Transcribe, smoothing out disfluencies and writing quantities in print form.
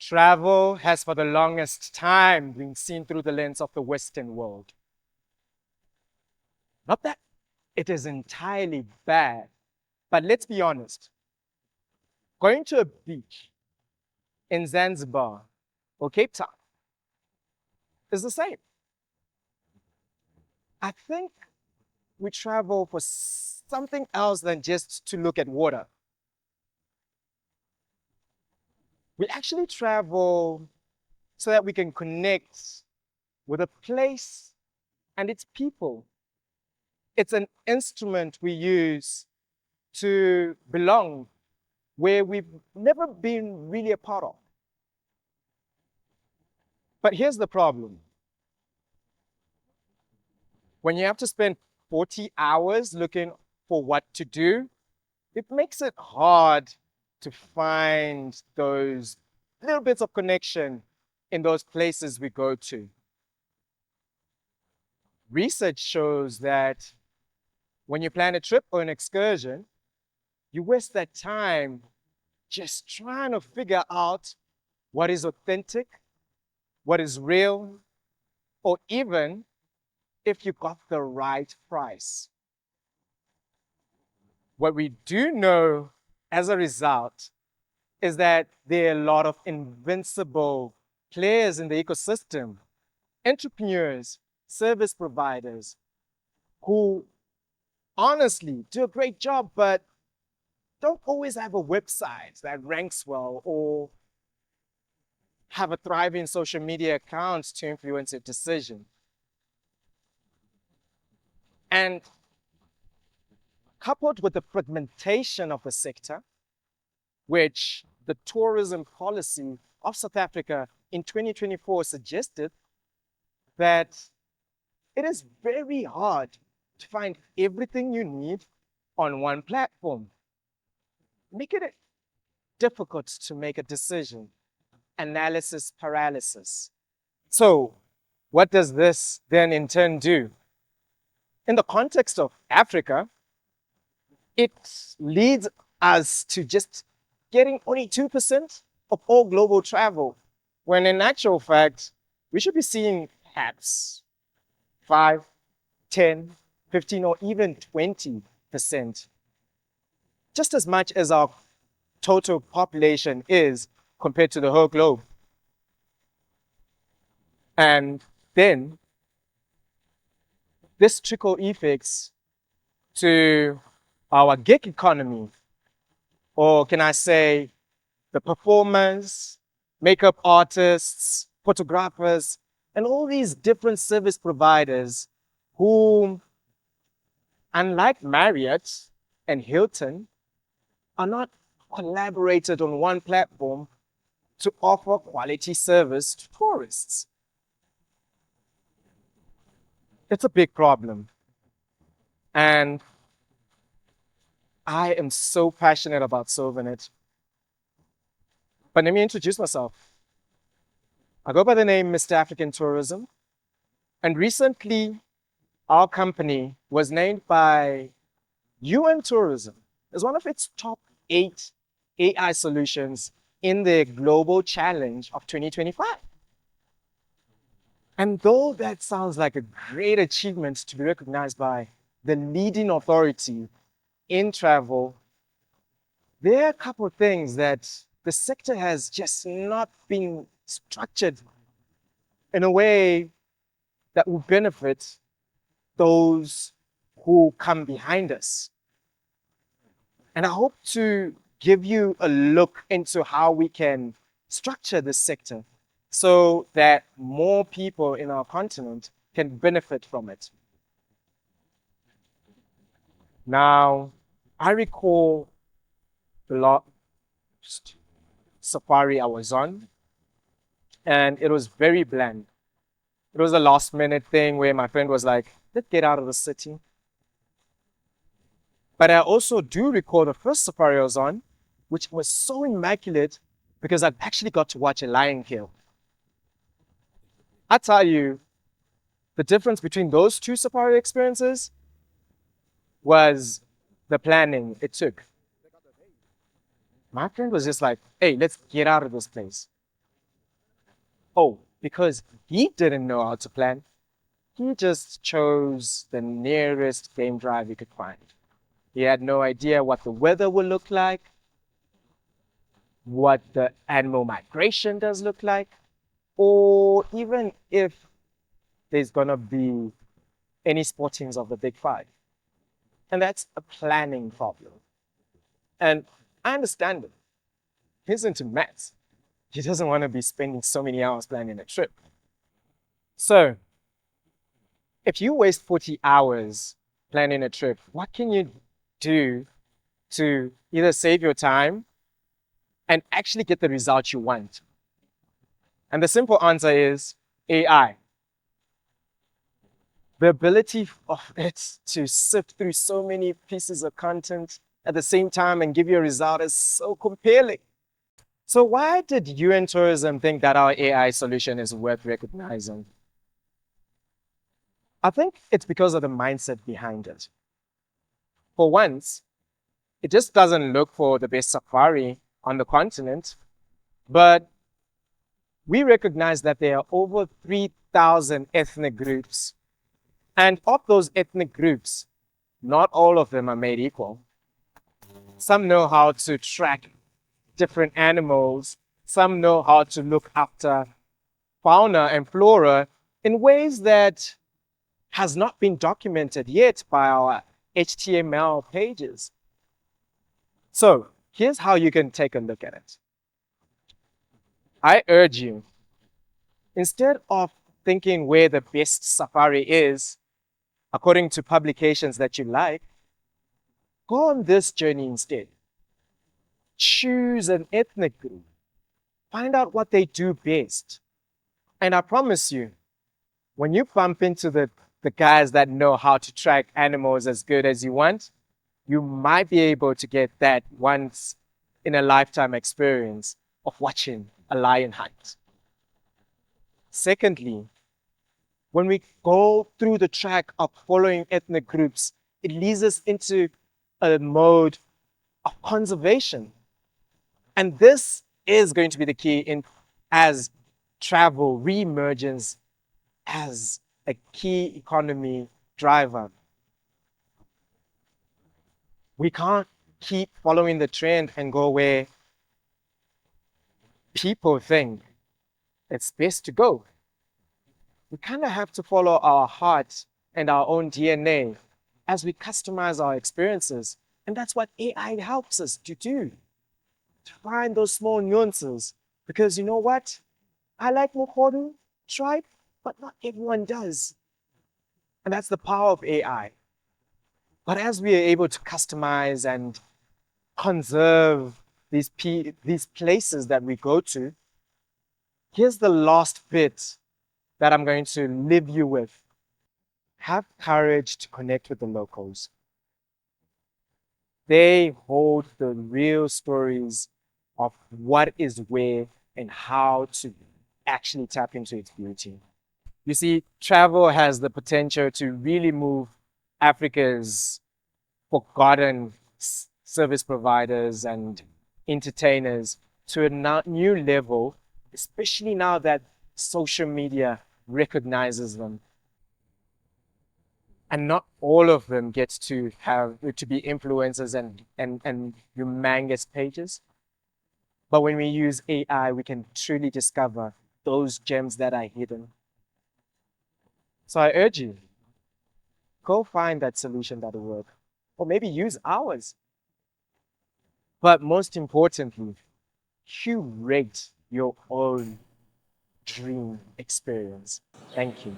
Travel has for the longest time been seen through the lens of the Western world. Not that it is entirely bad, but let's be honest. Going to a beach in Zanzibar or Cape Town is the same. I think we travel for something else than just to look at water. We actually travel so that we can connect with a place and its people. It's an instrument we use to belong where we've never been really a part of. But here's the problem. When you have to spend 40 hours looking for what to do, it makes it hard to find those little bits of connection in those places we go to. Research shows that when you plan a trip or an excursion, you waste that time just trying to figure out what is authentic, what is real, or even if you got the right price. What we do know as a result is that there are a lot of invincible players in the ecosystem, entrepreneurs, service providers, who honestly do a great job, but don't always have a website that ranks well or have a thriving social media account to influence your decision. And coupled with the fragmentation of the sector, which the tourism policy of South Africa in 2024 suggested that it is very hard to find everything you need on one platform, making it difficult to make a decision, analysis paralysis. So what does this then in turn do? In the context of Africa, it leads us to just getting only 2% of all global travel, when in actual fact, we should be seeing perhaps 5, 10, 15, or even 20%, just as much as our total population is compared to the whole globe. And then this trickle effects to our gig economy, or can I say the performers, makeup artists, photographers, and all these different service providers who, unlike Marriott and Hilton, are not collaborated on one platform to offer quality service to tourists. It's a big problem. And I am so passionate about solving it. But let me introduce myself. I go by the name Mr. African Tourism. And recently, our company was named by UN Tourism as one of its top 8 AI solutions in the Global Challenge of 2025. And though that sounds like a great achievement to be recognized by the leading authority in travel, there are a couple of things that the sector has just not been structured in a way that will benefit those who come behind us. And I hope to give you a look into how we can structure this sector so that more people in our continent can benefit from it. Now, I recall the last safari I was on, and it was very bland. It was a last minute thing where my friend was like, let's get out of the city. But I also do recall the first safari I was on, which was so immaculate because I actually got to watch a lion kill. I tell you, the difference between those two safari experiences was the planning it took. My friend was just like, hey, let's get out of this place. Oh, because he didn't know how to plan, he just chose the nearest game drive he could find. He had no idea what the weather would look like, what the animal migration does look like, or even if there's going to be any sportings of the Big Five. And that's a planning problem. And I understand it. He's into maths. He doesn't want to be spending so many hours planning a trip. So, if you waste 40 hours planning a trip, what can you do to either save your time and actually get the result you want? And the simple answer is AI. The ability of it to sift through so many pieces of content at the same time and give you a result is so compelling. So why did UN Tourism think that our AI solution is worth recognizing? I think it's because of the mindset behind it. For once, it just doesn't look for the best safari on the continent, but we recognize that there are over 3,000 ethnic groups. And of those ethnic groups, not all of them are made equal. Some know how to track different animals. Some know how to look after fauna and flora in ways that has not been documented yet by our HTML pages. So here's how you can take a look at it. I urge you, instead of thinking where the best safari is, according to publications that you like, go on this journey instead. Choose an ethnic group. Find out what they do best. And I promise you, when you bump into the guys that know how to track animals as good as you want, you might be able to get that once in a lifetime experience of watching a lion hunt. Secondly, when we go through the track of following ethnic groups, it leads us into a mode of conservation. And this is going to be the key in as travel reemerges as a key economy driver. We can't keep following the trend and go where people think it's best to go. We kind of have to follow our heart and our own DNA as we customize our experiences. And that's what AI helps us to do, to find those small nuances. Because you know what? I like Mokhodu tribe, but not everyone does. And that's the power of AI. But as we are able to customize and conserve these places that we go to, here's the last bit that I'm going to leave you with. Have courage to connect with the locals. They hold the real stories of what is where and how to actually tap into its beauty. You see, travel has the potential to really move Africa's forgotten service providers and entertainers to a new level, especially now that social media recognizes them. And not all of them get to be influencers and humongous pages. But when we use AI, we can truly discover those gems that are hidden. So I urge you, go find that solution that'll work. Or maybe use ours. But most importantly, curate your own dream experience. Thank you.